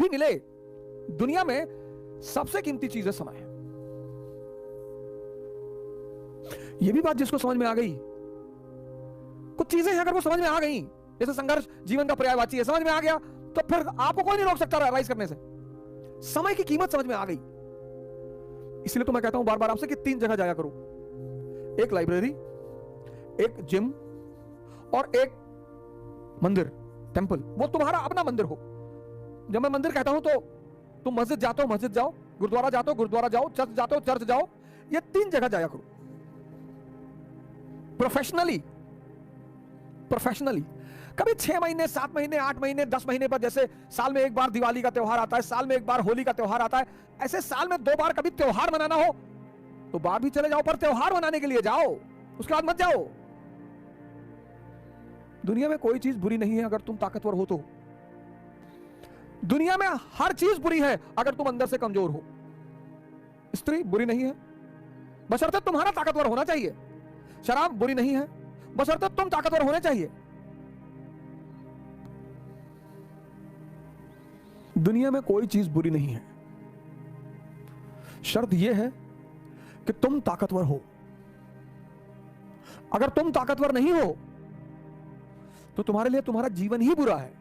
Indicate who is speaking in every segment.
Speaker 1: भी मिले, दुनिया में सबसे कीमती चीज है समय। यह भी बात जिसको समझ में आ गई, कुछ चीजें हैं अगर वो समझ में आ गई, जैसे संघर्ष जीवन का पर्यायवाची है, समझ में आ गया, तो फिर आपको कोई नहीं रोक सकता राइज करने से। समय की कीमत समझ में आ गई। इसलिए तो मैं कहता हूं बार बार आपसे कि 3 जगह जाया करो, एक लाइब्रेरी, एक जिम और एक मंदिर, टेंपल। वो तुम्हारा अपना मंदिर हो। जब मैं मंदिर कहता हूं तो तुम मस्जिद जाते हो मस्जिद जाओ, गुरुद्वारा जाते हो गुरुद्वारा जाओ, चर्च जाते हो चर्च जाओ। ये 3 जगह जाया करो प्रोफेशनली। कभी 6 महीने 7 महीने 8 महीने 10 महीने पर, जैसे साल में एक बार दिवाली का त्योहार आता है, साल में एक बार होली का त्योहार आता है, ऐसे साल में 2 बार कभी त्योहार मनाना हो तो बाहर भी चले जाओ, पर त्योहार मनाने के लिए जाओ, उसके बाद मत जाओ। दुनिया में कोई चीज बुरी नहीं है अगर तुम ताकतवर हो तो। दुनिया में हर चीज बुरी है अगर तुम अंदर से कमजोर हो। स्त्री बुरी नहीं है बशर्ते तुम्हारा ताकतवर होना चाहिए। शराब बुरी नहीं है बशर्ते तुम ताकतवर होने चाहिए। दुनिया में कोई चीज बुरी नहीं है, शर्त यह है कि तुम ताकतवर हो। अगर तुम ताकतवर नहीं हो तो तुम्हारे लिए तुम्हारा जीवन ही बुरा है।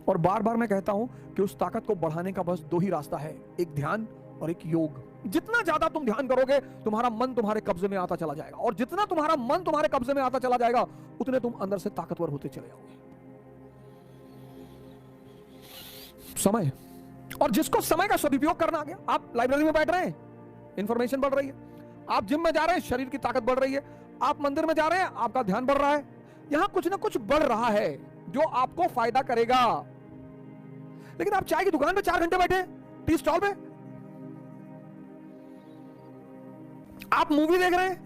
Speaker 1: और बार बार मैं कहता हूं कि उस ताकत को बढ़ाने का बस 2 ही रास्ता है, एक ध्यान और एक योग। जितना ज्यादा तुम ध्यान करोगे तुम्हारा मन तुम्हारे कब्जे में आता चला जाएगा, और जितना तुम्हारा मन तुम्हारे कब्जे में आता चला जाएगा उतने तुम अंदर से ताकतवर होते चले जाओगे। समय, और जिसको समय का सदुपयोग करना आ गया, आप लाइब्रेरी में बैठ रहे हैं, इंफॉर्मेशन बढ़ रही है, आप जिम में जा रहे हैं, शरीर की ताकत बढ़ रही है, आप मंदिर में जा रहे हैं, आपका ध्यान बढ़ रहा है, यहां कुछ ना कुछ बढ़ रहा है जो आपको फायदा करेगा। लेकिन आप चाय की दुकान में 4 घंटे बैठे, टी स्टॉल पे, आप मूवी देख रहे हैं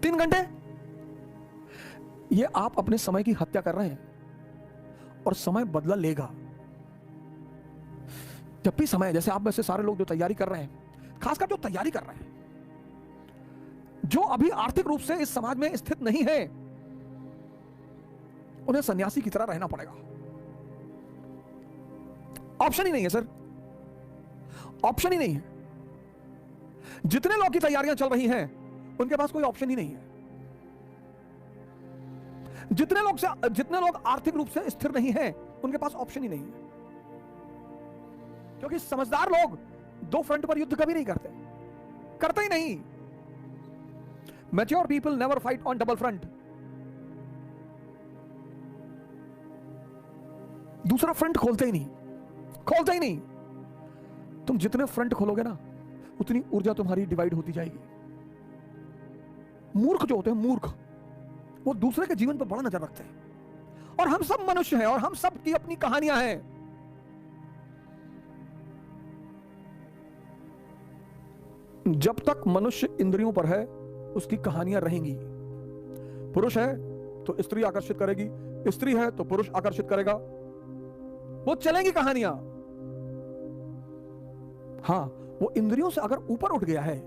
Speaker 1: 3 घंटे, ये आप अपने समय की हत्या कर रहे हैं। और समय बदला लेगा। जब भी समय, जैसे आप में से सारे लोग जो तैयारी कर रहे हैं, खासकर जो तैयारी कर रहे हैं, जो अभी आर्थिक रूप से इस समाज में स्थित नहीं है, उन्हें सन्यासी की तरह रहना पड़ेगा। ऑप्शन ही नहीं है सर, ऑप्शन ही नहीं है। जितने लोग की तैयारियां चल रही हैं उनके पास कोई ऑप्शन ही नहीं है। जितने लोग आर्थिक रूप से स्थिर नहीं हैं उनके पास ऑप्शन ही नहीं है। क्योंकि समझदार लोग 2 फ्रंट पर युद्ध कभी नहीं करते ही नहीं। Mature people never fight on double front. दूसरा फ्रंट खोलते ही नहीं। तुम जितने फ्रंट खोलोगे ना उतनी ऊर्जा तुम्हारी डिवाइड होती जाएगी। मूर्ख जो होते हैं, मूर्ख, वो दूसरे के जीवन पर बड़ा नजर रखते हैं। और हम सब मनुष्य हैं और हम सब की अपनी कहानियां हैं। जब तक मनुष्य इंद्रियों पर है उसकी कहानियां रहेंगी। पुरुष है तो स्त्री आकर्षित करेगी, स्त्री है तो पुरुष आकर्षित करेगा, वो चलेंगी कहानियां। हां, वो इंद्रियों से अगर ऊपर उठ गया है,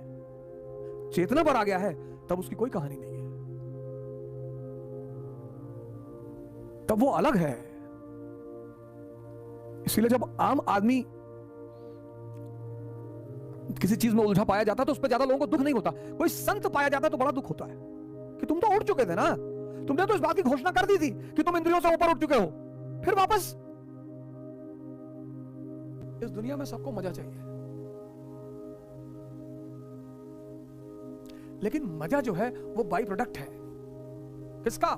Speaker 1: चेतना पर आ गया है, तब उसकी कोई कहानी नहीं है, तब वो अलग है। इसीलिए जब आम आदमी किसी चीज में उलझा पाया जाता है तो उस पर ज्यादा लोगों को दुख नहीं होता। कोई संत पाया जाता है तो बड़ा दुख होता है कि तुम तो उठ चुके थे ना, तुमने तो इस बात की घोषणा कर दी थी कि तुम इंद्रियों से ऊपर उठ चुके हो, फिर वापस। इस दुनिया में सबको मजा चाहिए, लेकिन मजा जो है वो बाई प्रोडक्ट है। किसका?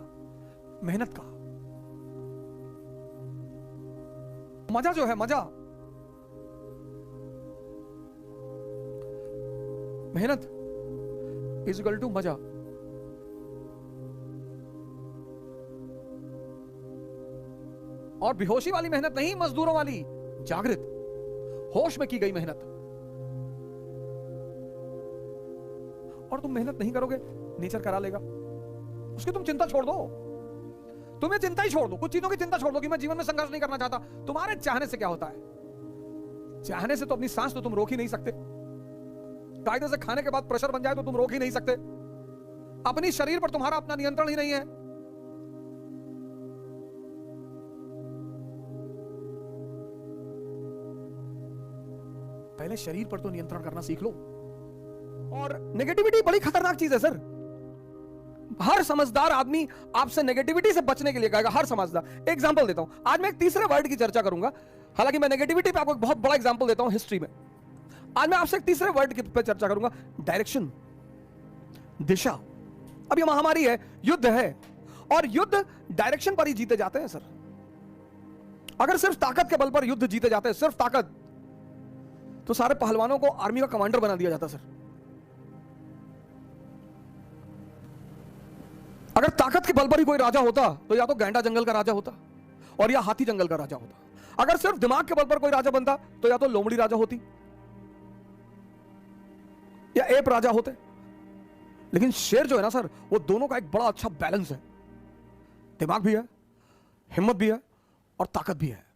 Speaker 1: मेहनत का। मजा जो है, मजा, मेहनत इज इक्वल टू मजा। और बेहोशी वाली मेहनत नहीं, मजदूरों वाली, जागृत होश में की गई मेहनत। और तुम मेहनत नहीं करोगे, नेचर करा लेगा। उसकी तुम चिंता छोड़ दो, तुम्हें चिंता ही छोड़ दो, कुछ चीजों की चिंता छोड़ दो कि मैं जीवन में संघर्ष नहीं करना चाहता। तुम्हारे चाहने से क्या होता है? चाहने से तो अपनी सांस तो तुम रोक ही नहीं सकते। कायदे से खाने के बाद प्रेशर बन जाए तो तुम रोक ही नहीं सकते। अपनी शरीर पर तुम्हारा अपना नियंत्रण ही नहीं है। पहले शरीर पर तो नियंत्रण करना सीख लो। और नेगेटिविटी बड़ी खतरनाक चीज है सर। हर समझदार आदमी आपसे नेगेटिविटी से बचने के लिए कहेगा, हर समझदार। एग्जांपल देता हूं, आज मैं एक तीसरे वर्ड की चर्चा करूंगा, हालांकि मैं नेगेटिविटी पे आपको एक बहुत बड़ा एग्जांपल देता हूं हिस्ट्री में। आज मैं आपसे एक तीसरे वर्ड की पे चर्चा करूंगा, डायरेक्शन, दिशा। अब ये महामारी है, युद्ध है, और युद्ध डायरेक्शन पर ही जीते जाते हैं सर। अगर सिर्फ ताकत के बल पर युद्ध जीते जाते हैं, सिर्फ ताकत, तो सारे पहलवानों को आर्मी का कमांडर बना दिया जाता सर। अगर ताकत के बल पर ही कोई राजा होता तो या तो गैंडा जंगल का राजा होता और या हाथी जंगल का राजा होता। अगर सिर्फ दिमाग के बल पर कोई राजा बनता तो या तो लोमड़ी राजा होती या एप राजा होते। लेकिन शेर जो है ना सर, वो दोनों का एक बड़ा अच्छा बैलेंस है। दिमाग भी है, हिम्मत भी है और ताकत भी है।